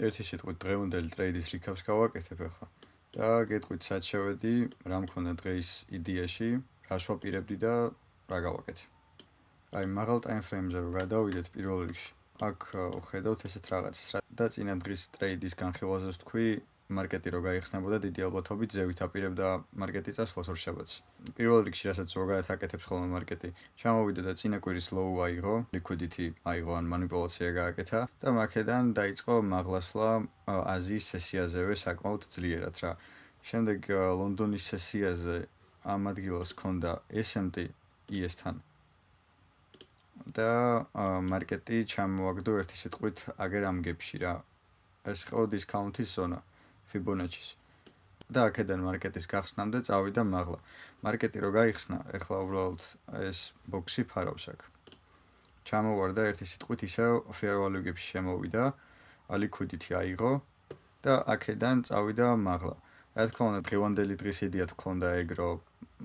ერთი სიტყვით დღევანდელი ტრეიდის რიქაპს გავაკეთებ ახლა. და გეტყვით სად შევედი, რა მქონდა დღეის იდეაში, რა შევაპირებდი და რა გავაკეთე. აი, მაღალ ტაიმფრეიმზე რო გადავიდეთ პირველ რიგში. აქ ხედავთ ესეთ რაღაცას. და წინა დღის ტრეიდის განხილვაზე ვთქვი, მარკეტი რო გაიხსნებოდა დიდი ალბათობით ზევით აპირებდა მარკეტი წასვლას ორშაბათს. პირველ რიგში რასაც ზოგადად აკეთებს ხოლმე მარკეტი, ჩამოვიდა და წინა კვირის low აიღო, liquidity აიღო ან манипуляცია გააკეთა და მაქედან დაიწყო მაღლასვლა აზიის სესიაზევე საკმაოდ ძლიერად რა. შემდეგ ლონდონის სესიაზე ამ ადგილას ჰქონდა S&P ES-თან. და მარკეტი ჩამოაგდო ერთი სიტყვით აგერ ამგებში რა. ეს ხო დისკაუნტის ზონა Fibonacci-ს. და აქედან მარკეტის გახსნამდე წავიდა მაღლა. მარკეტი რო გაიხსნა, ეხლა უბრალოდ ეს ბოქსი ფარავს აქ. ჩამოვარდა ერთი სიტყვით ისევ fair value-ებში შემოვიდა, liquidity აიღო და აქედან წავიდა მაღლა. რა თქმა უნდა, დღევანდელი დღის იდეა თქონდა ეგ, რომ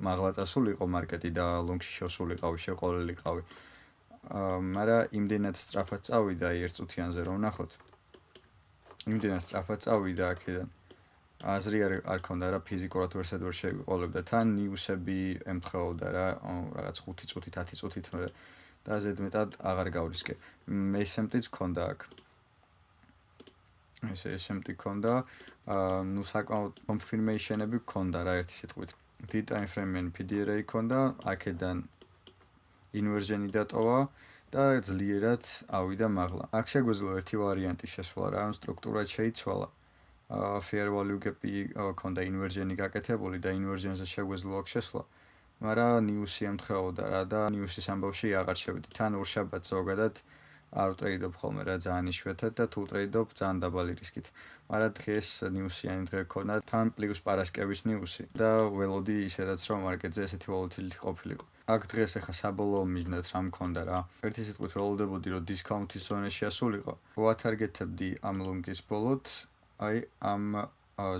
მაღლა წასულიყო მარკეტი და ლონგში შევსულიყავი, შეყოლილიყავი. მაგრამ იმდენად სწრაფად წავიდა ერთ წუთიანზე რომ ნახოთ. იმდენად სწრაფად წავიდა აქედან. აზრი არ ქონდა რა ფიზიკურად ვერსად ვერ შევიყოლებდა. თან ნიუსები ემთხოვდა რა, რაღაც 5 წუთით, 10 წუთით და ზედმეტად აღარ გავრისკე. S&P-ც ქონდა აქ. ეს S&P ქონდა, ნუ საკმაოდ confirmation-ები ქონდა რა ერთი სიტყვით. Dead time frame-იანი PDRA ქონდა, აქედან inversion-ი დატოვა და ძლიერად ავიდა მაღლა. აქ შეგვიძლია ერთი ვარიანტი შესვლა რა, სტრუქტურა შეიცვალა. fair value gap-ი ქონდა inversion-ი გაკეთებული და inversion-ზე შეგვიძლია აქ შესვლა. მაგრამ ნიუსი ემთხოვდა რა და ნიუსის ამბავში აღარ შევედი. თან ორშაბათს ზოგადად არ ვტრეიდობ ხოლმე რა ძალიან იშვიათად და თუ ვტრეიდობ ძალიან დაბალი რისკით. მაგრამ დღეს ნიუსიანი დღე ქონდა, თან პლუს პარასკევის ნიუსი და ველოდი ისედაც რომ მარკეტზე ესეთი volatility ყოფილიყო. აქ დღეს ახლა საბოლოო მიზნად რა მქონდა რა. ერთი სიტყვით ველოდებოდი რომ დისკაუნტის ზონაში ასულიყო. ვათარგეთებდი ამ ლონგის ბოლოთ, აი ამ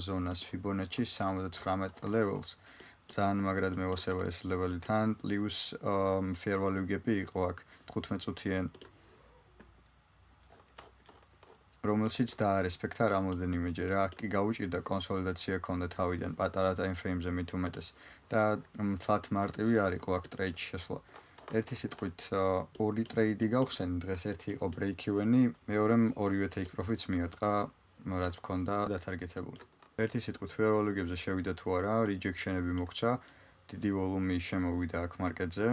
ზონას Fibonacci 79 levels. ძალიან მაგრად მევასება ეს ლეველი თან პლუს fair value gap-ი იყო აქ 15 წუთიან. რომელშიც დაარესპექტა რამოდენიმეჯერ რა. აქ კი გაუჭირდა კონსოლიდაცია ქონდა თავიდან პატარა time frame-ზე მით უმეტეს და მართლაც მარტივი არ იყო აქ ტრეიდში შესვლა. ერთი სიტყვით ორი ტრეიდი გავხსენი დღეს, ერთი იყო break even-ი, მეორემ ორივე take profit-ს მიარტყა, რაც მქონდა დათარგეთებული. ერთი სიტყვით fair value gap-ზე შევიდა თუ არა, rejection-ები მოგვცა, დიდი ვოლუმი შემოვიდა აქ მარკეტზე.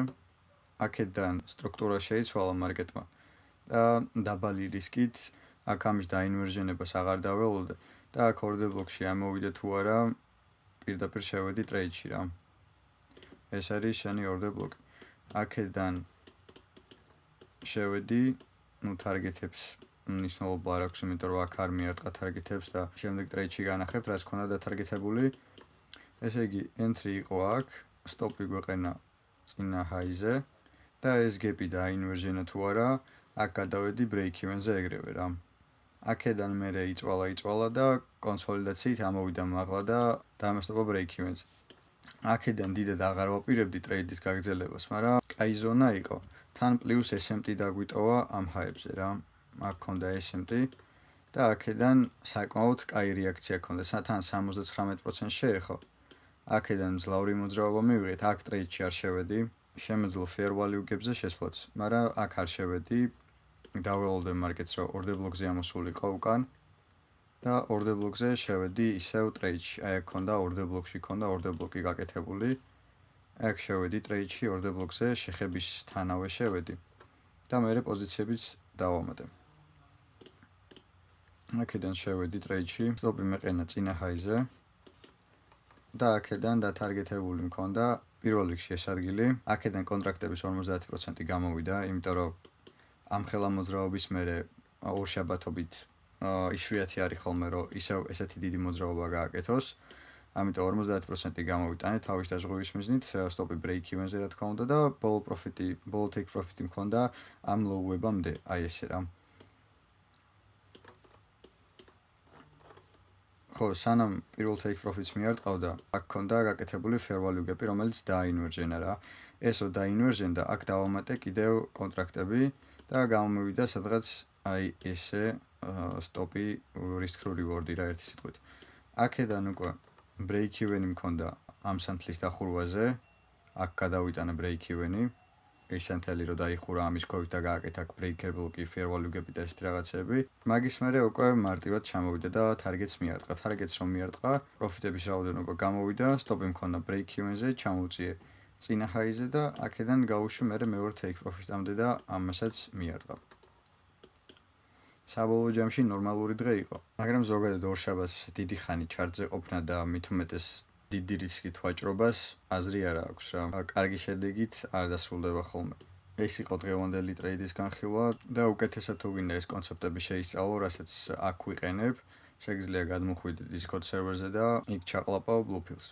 აქედან სტრუქტურა შეიცვალა მარკეტმა და დაბალი რისკით აქ ამის დაინვერჟენებას აღარ დაველოდე და აქ order block-ში ამოვიდა თუ არა, პირდაპირ შევედი ტრეიდში რა. ეს არის შენი order block. აქედან შევედი, ნუ target-ებს მნიშვნელობა არ აქვს, იმიტომ რომ აქ არ მიარტყა target-ებს და შემდეგ ტრეიდში განახებთ, რაც ქონდა დათარგეთებული. ესე იგი, entry იყო აქ, stop-ი გვეყენა წინა high-ზე და ეს gap-ი დაინვერჟენა თუ არა, აქ გადავედი break even-ზე ეგრევე რა. აქედან მერე იწვალა და კონსოლიდაციით ამოვიდა მაღლა და დამესტობა break even-ზე. აქედან დიდად აღარ ვაპირებდი ტრეიდის გაგრძელებას, მაგრამ კაი ზონა იყო. თან პლუს S&P დაგვიტოვა ამ high-ებზე რა. აქ ქონდა S&P და აქედან საკმაოდ კაი რეაქცია ქონდა. თან 79% შეეხო. აქედან მძლავრი მოძრაობა მივიღეთ, აქ ტრეიდში არ შევედი. შემეძლო fair value gap-ზე შესვლაც, მაგრამ აქ არ შევედი. დაველოდე მარკეტს რომ order block-ზე ამოსულიყო უკან და order block-ზე შევედი ისევ ტრეიდში. აი აქ ქონდა order block-ში ქონდა order block-ი გაკეთებული. აქ შევედი ტრეიდში order block-ზე შეხების თანავე შევედი და მერე პოზიციებიც დავამატე. აქედან შევედი ტრეიდში, stop-ი მეყენა წინა high-ზე და აქედან დათარგეთებული მქონდა პირველ რიგში ეს ადგილი. აქედან კონტრაქტების 50% გამოვიდა, იმიტომ რომ ამ ხელა მოძრაობის მერე ორშაბათობით იშვიათი არის ხოლმე რომ ისევ ესეთი დიდი მოძრაობა გააკეთოს. ამიტომ 50% გამოვიტანე თავის დაზღვევის მიზნით, stop-ი break even-ზე რა თქმა უნდა და ბოლო take profit-ი მქონდა ამ low-ებამდე, აი ესე რა. ხო, სანამ პირველ take profit-ს მიარტყავდა, აქ ქონდა გაკეთებული fair value gap-ი, რომელიც დაინვერჟენა რა. ესო დაინვერჟენდა, აქ დავამატე კიდევ კონტრაქტები და გამომივიდა სადღაც აი ესე სტოპი risk reward-ი რა ერთი სიტყვით. აქედან უკვე break even-ი მქონდა ამ სანთლის დახურვაზე, აქ გადავიტანე break even-ი, ეს სანთელი რო დაიხურა ამის ქვევით და გააკეთა breaker block-ი, fair value-გები და ესეთი რაღაცები. მაგის მერე უკვე მარტივად ჩამოვიდა და target-ს მიარტყა. Target-ს რომ მიარტყა, პროფიტების რაოდენობა გამოვიდა, სტოპი მქონდა break even-ზე, ჩამოვწიე წინა high-ზე და აქედან გავუშვი მერე მეორე take profit-ამდე და ამასაც მიარტყა. საბოლოო ჯამში ნორმალური დღე იყო, მაგრამ ზოგადად ორშაბათს დიდი ხანი ჩარტზე ყოფნა და მით უმეტეს დიდი რისკით ვაჭრობას აზრი არ აქვს რა. კარგი შედეგით არ დასრულდება ხოლმე. ეს იყო დღევანდელი ტრეიდის განხილვა და უკეთესად თუ გინდა ეს კონცეპტები შეისწავლო, რასაც აქ ვიყენებ, შეგიძლია გადმოხვიდე Discord server-ზე და იქ ჩაყლაპავ Bluepills.